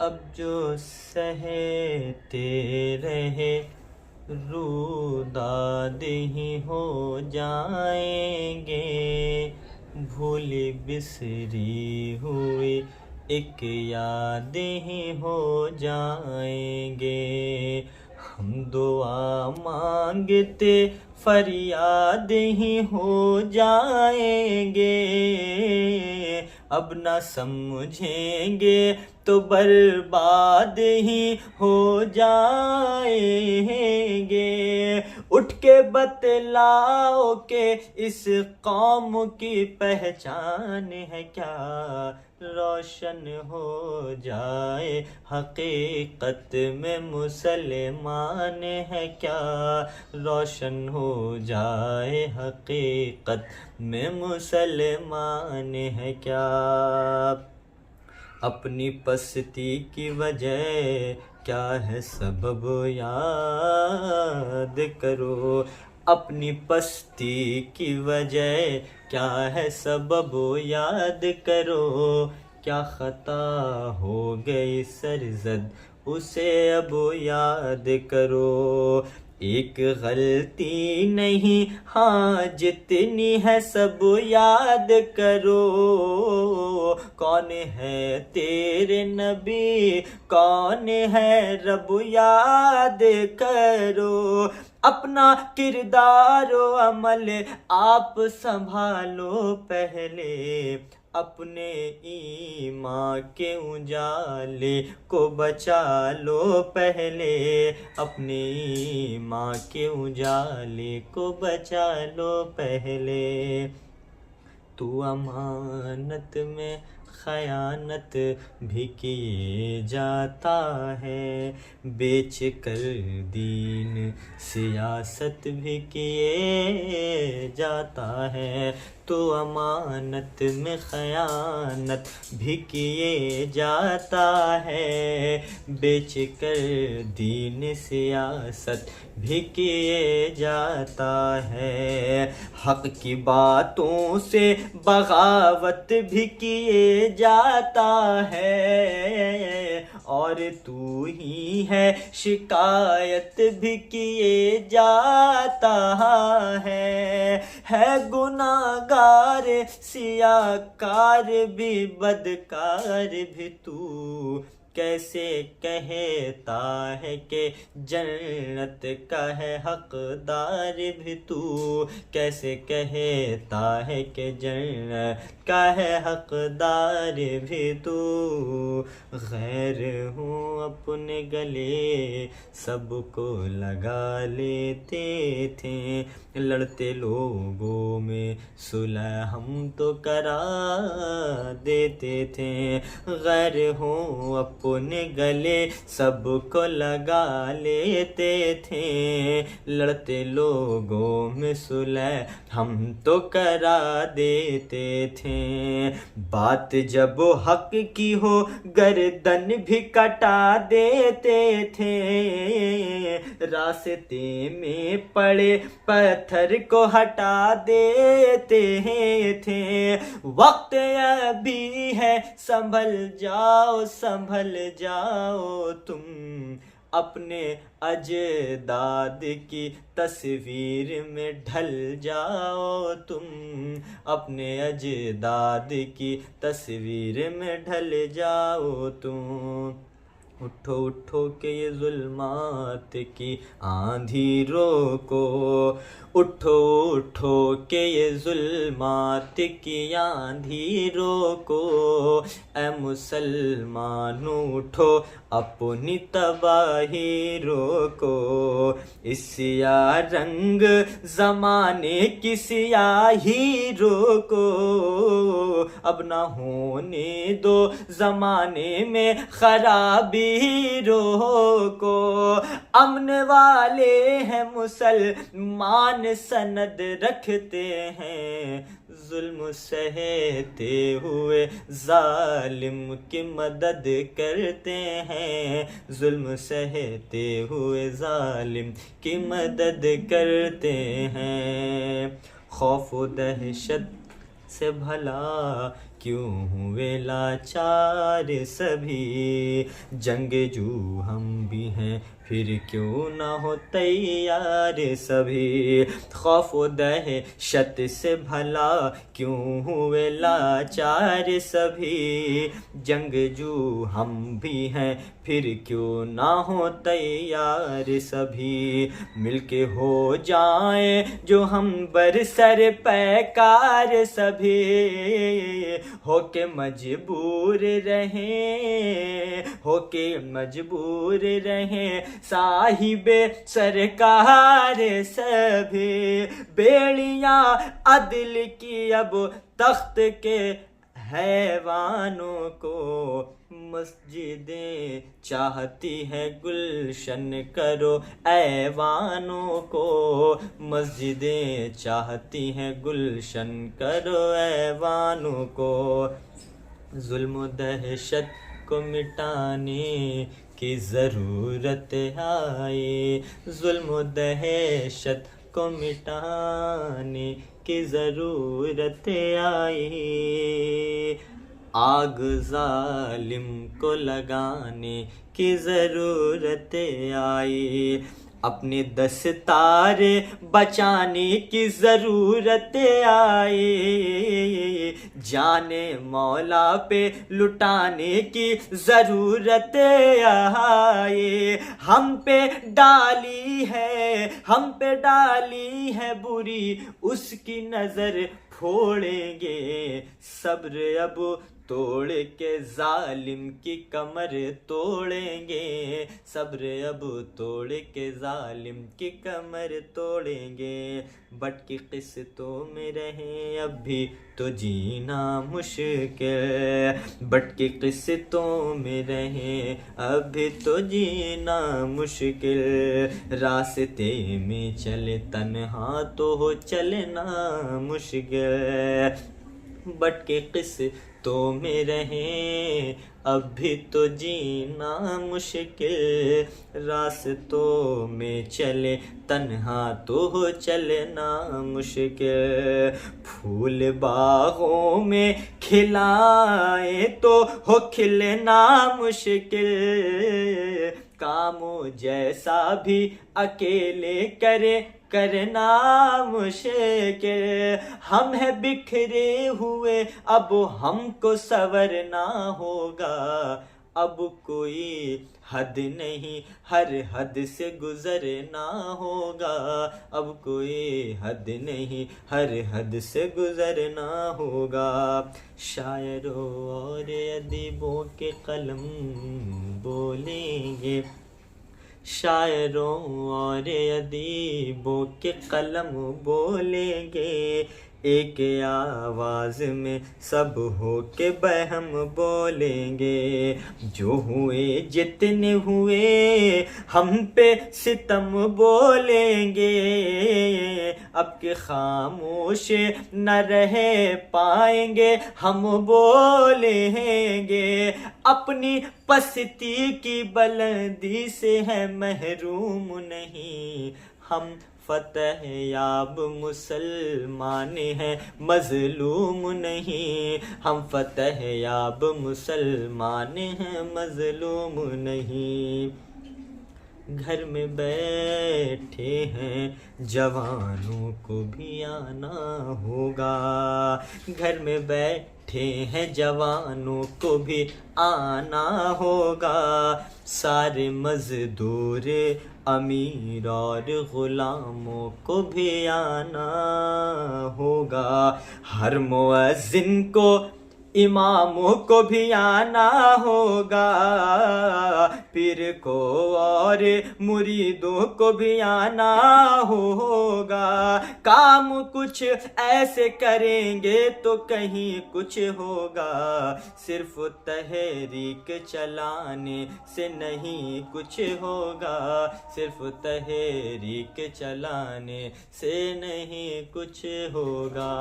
अब जो सहते रहे रूदाद ही हो जाएंगे। भूली बिसरी हुई एक याद ही हो जाएंगे। हम दुआ मांगते फरियाद ही हो जाएंगे। अब न समझेंगे तो बर्बाद ही हो जाएंगे। उठ के बतलाओ के इस कौम की पहचान है क्या। रोशन हो जाए हकीकत में मुसलमान है क्या। रोशन हो जाए हकीकत में मुसलमान है क्या। अपनी पस्ती की वजह क्या है सबब याद करो। अपनी पस्ती की वजह क्या है सबब याद करो। क्या खता हो गई सरजद उसे अब याद करो। एक गलती नहीं हाँ जितनी है सब याद करो। कौन है तेरे नबी कौन है रब याद करो। अपना किरदार व अमल आप संभालो पहले। अपने ईमान के उजाले को बचा लो पहले। अपने ईमान के उजाले को बचा लो पहले। तू अमानत में खयानत भी किए जाता है। बेच कर दीन सियासत भी किए जाता है। तो अमानत में खयानत भी किए जाता है। बेच कर दीन सियासत भी किए जाता है। हक की बातों से बगावत भी किए जाता है। और तू ही है शिकायत भी किए जाता है गुनाहगार सियाकार भी बदकार भी तू। कैसे कहता है कि जन्नत का है हकदार भी तू। कैसे कहता है कि जन्नत का है हकदार भी तू। गैर हूँ अपने गले सबको लगा लेते थे। लड़ते लोगों में सुलह हम तो करा देते थे। गैर हूँ अपने गले सबको लगा लेते थे। लड़ते लोगों में सुलह हम तो करा देते थे। बात जब हक की हो गर्दन भी कटा देते थे। रास्ते में पड़े पत्थर को हटा देते थे। वक्त अभी है संभल जाओ तुम। अपने अजदाद की तस्वीर में ढल जाओ तुम। अपने अजदाद की तस्वीर में ढल जाओ तुम। उठो उठो के ये जुल्मात की आंधी रोको। उठो उठो के ये जुल्मात की आंधी रोको। ऐ मुसलमानों उठो अपनी तबाही रोको। इस सिया रंग जमाने की सियाही रोको। अब ना होने दो जमाने में खराबी रोको। अमन वाले हैं मुसलमान सनद रखते हैं। जुल्म सहते हुए जालिम की मदद करते हैं। जुल्म सहते हुए जालिम की मदद करते हैं। खौफ व दहशत से भला क्यों हुए लाचार सभी। जंगजू हम भी हैं फिर क्यों ना हो तैयार सभी। खौफ व दहशत से भला क्यों हुए लाचार सभी। जंगजू हम भी हैं फिर क्यों ना हो तैयार सभी। मिलके हो जाए जो हम बरसर पैकार सभी। होके मजबूर रहें, होके मजबूर रहें साहिबे सरकार सभी। बेड़ियां अदल की अब तख्त के हैवानों को। मस्जिदें चाहती है गुलशन करो ऐवानों को। मस्जिदें चाहती हैं गुलशन करो ऐवानों को। जुल्म दहशत को मिटाने की ज़रूरत आए। जुल्म दहशत को मिटाने की ज़रूरत आए। आग जालिम को लगाने की ज़रूरत आई। अपने दस्तारे बचाने की ज़रूरत आई। जाने मौला पे लुटाने की ज़रूरत आई। हम पे डाली है बुरी उसकी नज़र फोड़ेंगे। सब्र अब तोड़ के जालिम की कमर तोड़ेंगे। सब्र अब तोड़ के जालिम की कमर तोड़ेंगे। भटकी किस्तों में रहे अब भी तो जीना मुश्किल। भटकी किस्तों में रहे अब भी तो जीना मुश्किल। रास्ते में चले तन्हा तो हो चलना मुश्किल। भटके किस्तों में रहें अब भी तो जीना मुश्किल। रास्तों में चले तन्हा तो हो चलना मुश्किल। फूल बागों में खिलाए तो हो खिलना मुश्किल। कामों जैसा भी अकेले करना मुश्किल। हम है बिखरे हुए अब हमको संवरना होगा। अब कोई हद नहीं हर हद से गुजरना होगा। अब कोई हद नहीं हर हद से गुजरना होगा। शायरों और अदीबों के कलम बोलेंगे। शायरों और अदीबों के कलम बोलेंगे। एक आवाज़ में सब हो के बहम बोलेंगे। जो हुए जितने हुए हम पे सितम बोलेंगे। अब के खामोश न रह पाएंगे हम बोलेंगे। अपनी पस्ती की बुलंदी से है महरूम नहीं हम। फतह याब मुसलमान हैं मजलूम नहीं हम। फतह याब मुसलमान हैं मजलूम नहीं। घर में बैठे हैं जवानों को भी आना होगा। घर में बैठे हैं जवानों को भी आना होगा। सारे मजदूर अमीर और गुलामों को भी आना होगा। हर मुअज्जिन को इमामों को भी आना होगा। पीर को और मुरीदों को भी आना होगा। काम कुछ ऐसे करेंगे तो कहीं कुछ होगा। सिर्फ तहरीक चलाने से नहीं कुछ होगा। सिर्फ तहरीक चलाने से नहीं कुछ होगा।